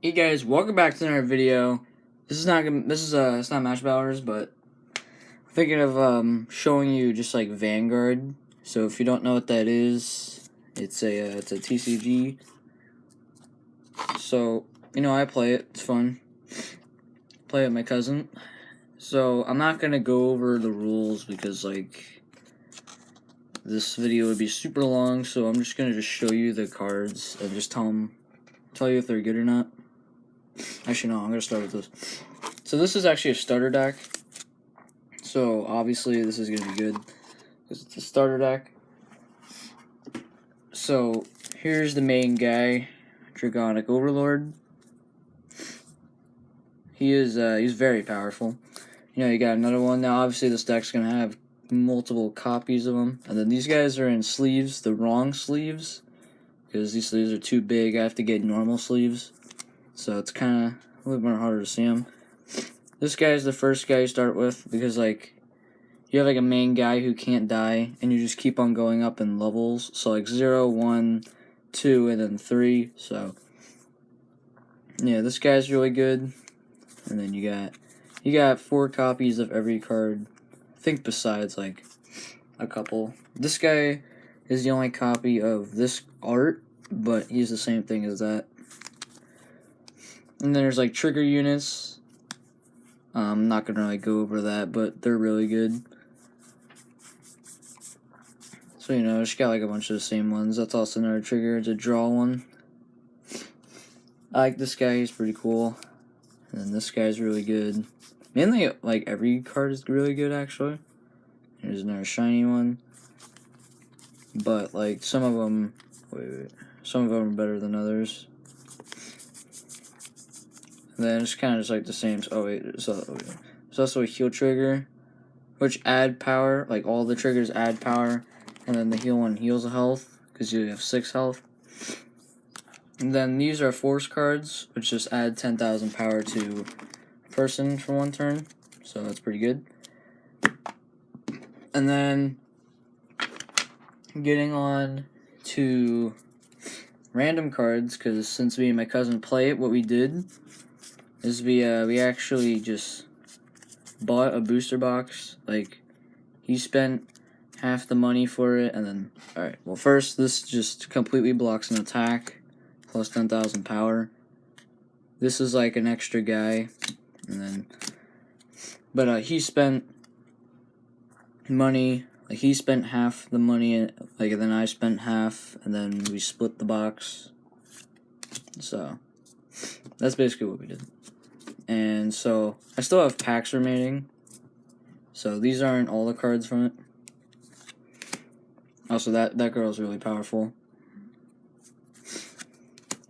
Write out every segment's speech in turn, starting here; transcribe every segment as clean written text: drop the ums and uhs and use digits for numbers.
Hey guys, welcome back to another video. It's not match ballers, but I'm thinking of showing you just like Vanguard. So if you don't know what that is, it's a TCG. So I play it. It's fun. Play it with my cousin. So I'm not gonna go over the rules because like this video would be super long. So I'm just gonna show you the cards and just tell you if they're good or not. Actually, no, I'm going to start with this. So this is actually a starter deck. So obviously this is going to be good because it's a starter deck. So here's the main guy, Dragonic Overlord. He's very powerful. You got another one. Now obviously this deck's going to have multiple copies of them. And then these guys are in sleeves, the wrong sleeves. Because these sleeves are too big. I have to get normal sleeves. So it's kind of a little more harder to see him. This guy's the first guy you start with because, like, you have, like, a main guy who can't die, and you just keep on going up in levels. So, like, 0, 1, 2, and then 3. So, yeah, this guy's really good. And then you got 4 copies of every card. I think besides, like, a couple. This guy is the only copy of this art, but he's the same thing as that. And then there's like trigger units. I'm not gonna really go over that, but they're really good. So just got like a bunch of the same ones. That's also another trigger. It's a draw one. I like this guy. He's pretty cool. And then this guy's really good. Mainly like every card is really good actually. Here's another shiny one. But like some of them, some of them are better than others. And then it's kind of just like the same. Oh wait, there's also a heal trigger, which add power. Like all the triggers add power, and then the heal one heals the health because you have 6 health. And then these are force cards, which just add 10,000 power to a person for 1 turn. So that's pretty good. And then getting on to random cards, because since me and my cousin play it, what we did is we actually just bought a booster box. Like, he spent half the money for it, and then, alright, well first, this just completely blocks an attack, plus 10,000 power. This is like an extra guy, and then, but he spent money, like he spent half the money, like, and then I spent half, and then we split the box. So that's basically what we did. And so I still have packs remaining. So these aren't all the cards from it. Also, that girl's really powerful.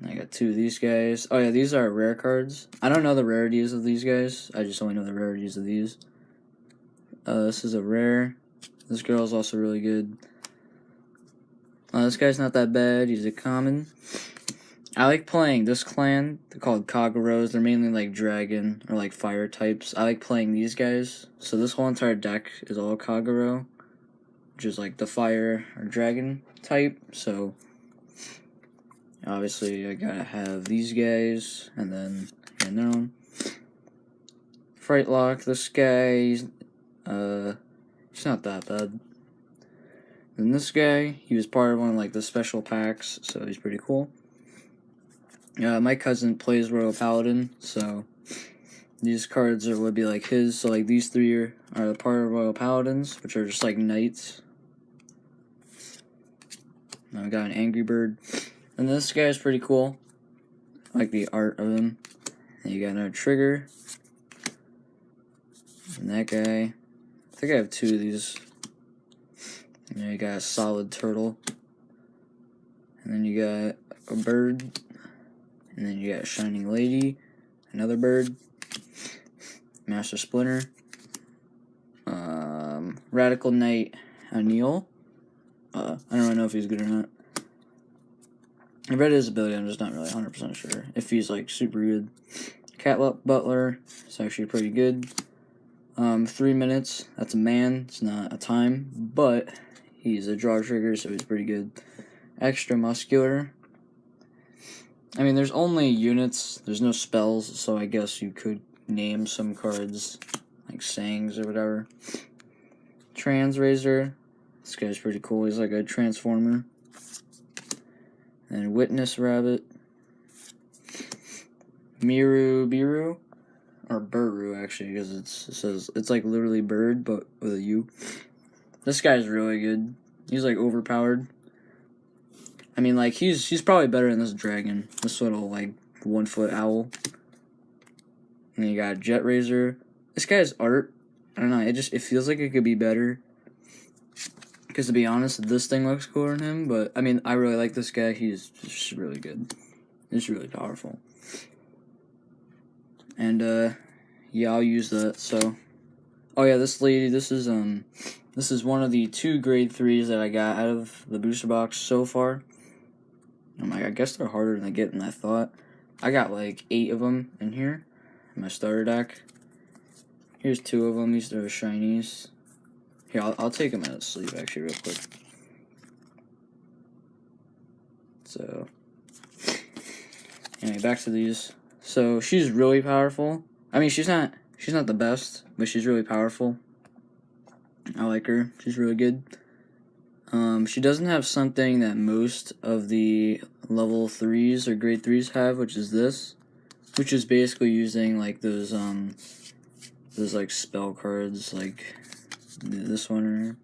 I got 2 of these guys. Oh yeah, these are rare cards. I don't know the rarities of these guys. I just only know the rarities of these. This is a rare. This girl's also really good. This guy's not that bad. He's a common. I like playing this clan. They're called Kagurus. They're mainly like dragon or like fire types. I like playing these guys. So this whole entire deck is all Kaguru, which is like the fire or dragon type. So obviously I gotta have these guys, and then Fright Lock. This guy, he's not that bad. And this guy, he was part of one of like the special packs, so he's pretty cool. My cousin plays Royal Paladin, so these cards would be like his. So like these 3 are part of Royal Paladins, which are just like knights. Now I got an Angry Bird, and this guy is pretty cool. I like the art of him. And you got another trigger, and that guy. I think I have 2 of these. And then you got a solid turtle, and then you got a bird. And then you got a Shining Lady, another bird, Master Splinter, Radical Knight Anil. I don't really know if he's good or not. I read his ability, I'm just not really 100% sure if he's like super good. Cat Butler, it's actually pretty good. 3 minutes, that's a man, it's not a time, but he's a draw trigger, so he's pretty good. Extra Muscular. I mean, there's only units, there's no spells, so I guess you could name some cards, like Sangs or whatever. Transrazor, this guy's pretty cool, he's like a transformer. And Witness Rabbit. Biru, or Buru actually, because it says, it's like literally bird, but with a U. This guy's really good, he's like overpowered. I mean, like, he's probably better than this dragon, this little, like, 1 foot owl. And then you got Jet Razor. This guy's art, I don't know, it feels like it could be better. Because to be honest, this thing looks cooler than him, but, I mean, I really like this guy, he's just really good. He's really powerful. And, yeah, I'll use that, so. Oh yeah, this lady, this is one of the 2 grade 3s that I got out of the booster box so far. I'm like, I guess they're harder than I get than I thought. I got like 8 of them in here, in my starter deck. Here's 2 of them, these are shinies. Here, I'll take them out of sleep actually real quick. So, anyway, back to these. So, she's really powerful. I mean, she's not the best, but she's really powerful. I like her, she's really good. She doesn't have something that most of the level 3s or grade 3s have, which is this. Which is basically using, like, those like, spell cards, like, this one.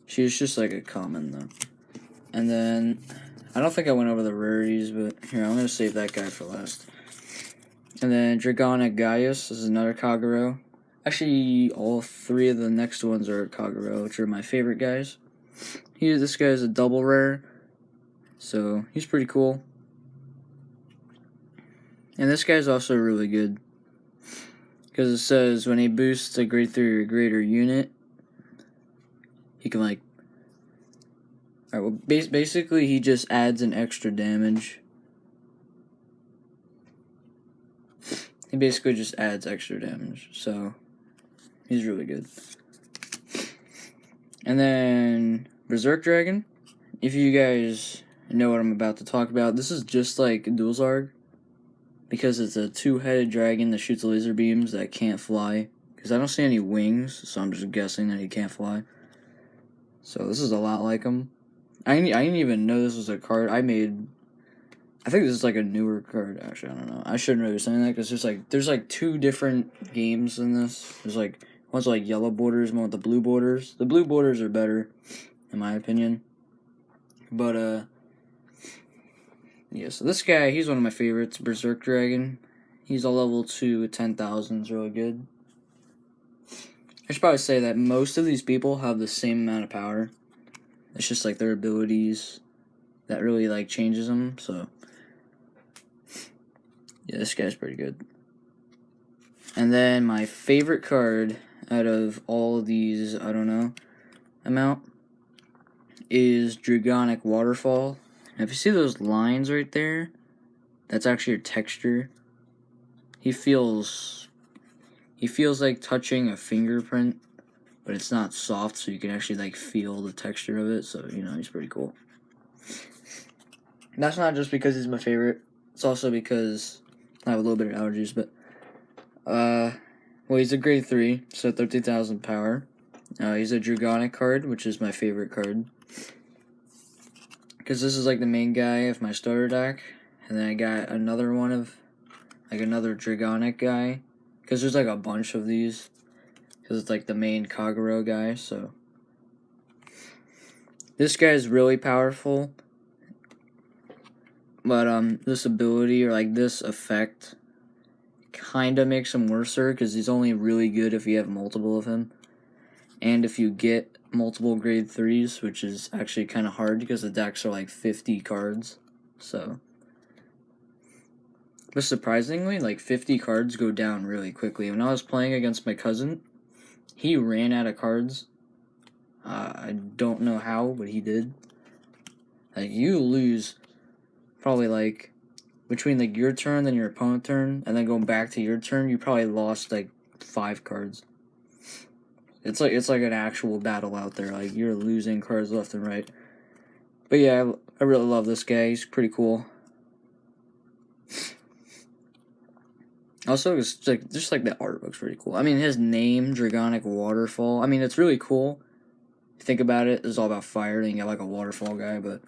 She's just, like, a common, though. And then, I don't think I went over the rarities, but here, I'm gonna save that guy for last. And then, Dragonic Gaius, this is another Kagero. Actually, all 3 of the next ones are Kagero, which are my favorite guys. This guy is a double rare, so he's pretty cool. And this guy's also really good, because it says when he boosts a grade 3 or greater unit, he can like... Alright, well, basically he just adds an extra damage. He basically just adds extra damage, so... He's really good. And then Berserk Dragon. If you guys know what I'm about to talk about, this is just like Dulzarg, because it's a 2-headed dragon that shoots laser beams that can't fly. Because I don't see any wings, so I'm just guessing that he can't fly. So this is a lot like him. I didn't even know this was a card I made. I think this is like a newer card, actually, I don't know. I shouldn't really be saying that, because there's like 2 different games in this. There's like, one's like yellow borders, one with the blue borders. The blue borders are better, in my opinion. But, yeah, so this guy, he's one of my favorites, Berserk Dragon. He's a level 2 with 10,000, is really good. I should probably say that most of these people have the same amount of power. It's just like their abilities that really like changes them, so. Yeah, this guy's pretty good. And then my favorite card out of all of these, I don't know, amount, is Dragonic Waterfall. And if you see those lines right there, that's actually a texture. He feels like touching a fingerprint, but it's not soft, so you can actually like feel the texture of it, so you know, he's pretty cool. And that's not just because he's my favorite, it's also because I have a little bit of allergies, but well, he's a grade 3, so 13,000 power. He's a Dragonic card, which is my favorite card, because this is like the main guy of my starter deck. And then I got another one of, like, another Dragonic guy, because there's like a bunch of these, because it's like the main Kagero guy. So this guy is really powerful, but this ability, or like this effect, kind of makes him worser, because he's only really good if you have multiple of him, and if you get multiple grade 3s, which is actually kind of hard, because the decks are like 50 cards, so. But surprisingly, like 50 cards go down really quickly. When I was playing against my cousin, he ran out of cards. I don't know how, but he did. Like, you lose probably like between like your turn, then your opponent's turn, and then going back to your turn, you probably lost like 5 cards. It's like an actual battle out there. Like, you're losing cards left and right. But yeah, I really love this guy. He's pretty cool. Also, it's like just like the art looks pretty cool. I mean, his name, Dragonic Waterfall. I mean, it's really cool. Think about it. It's all about fire, and you got like a waterfall guy, but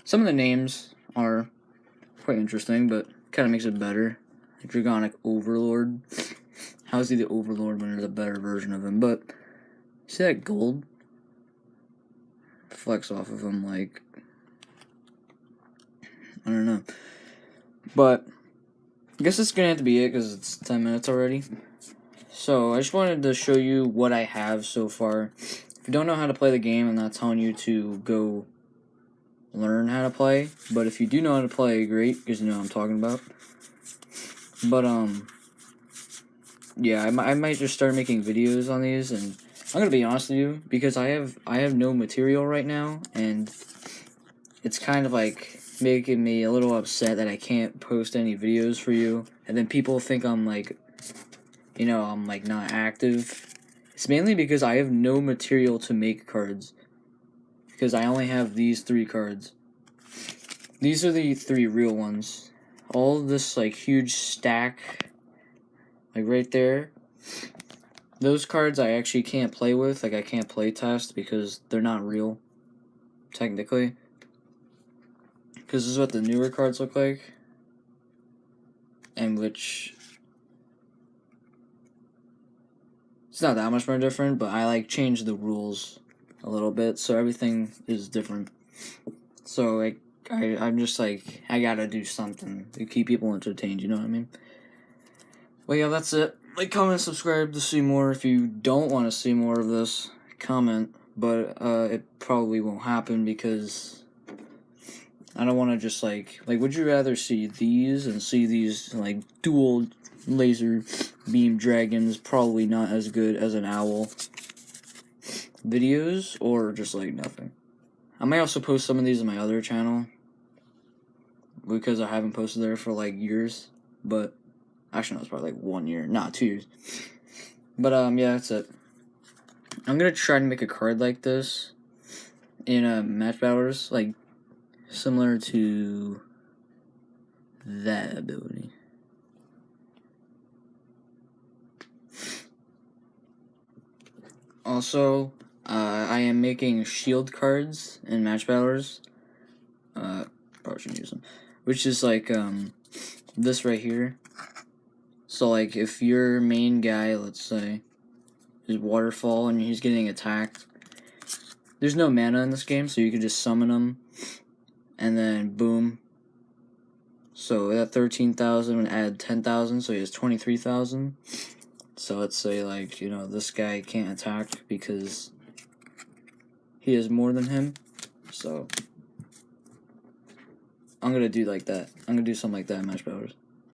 some of the names are quite interesting, but kind of makes it better. Dragonic Overlord. How is he the Overlord when there's a better version of him? But see that gold? Flex off of him, like, I don't know. But I guess it's gonna have to be it because it's 10 minutes already. So I just wanted to show you what I have so far. If you don't know how to play the game, I'm not telling you to go learn how to play. But if you do know how to play, great, because you know what I'm talking about. But yeah, I might just start making videos on these, and I'm gonna be honest with you, because I have no material right now, and it's kind of like making me a little upset that I can't post any videos for you, and then people think I'm like, you know, I'm like not active. It's mainly because I have no material to make cards, because I only have these 3 cards. These are the 3 real ones. All this like huge stack, like right there. Those cards I actually can't play with, like I can't play test because they're not real, technically. Because this is what the newer cards look like. And which, it's not that much more different, but I like changed the rules a little bit, so everything is different. So like, I'm just like, I gotta do something to keep people entertained, you know what I mean? Well, yeah, that's it. Like, comment, subscribe to see more. If you don't want to see more of this, comment. But it probably won't happen because I don't want to just like, would you rather see these and see these like dual laser beam dragons, probably not as good as an owl videos, or just like nothing? I might also post some of these on my other channel because I haven't posted there for like years, but actually no, it's probably like 1 year, not 2 years. But yeah, that's it. I'm gonna try to make a card like this in match battles, like similar to that ability. Also, I am making shield cards in match battles. Probably shouldn't use them. Which is like this right here. So like if your main guy, let's say, is Waterfall and he's getting attacked, there's no mana in this game, so you can just summon him, and then boom. So that 13,000 would add 10,000, so he has 23,000. So let's say like, you know, this guy can't attack because he has more than him. So I'm gonna do like that. I'm gonna do something like that in match battles.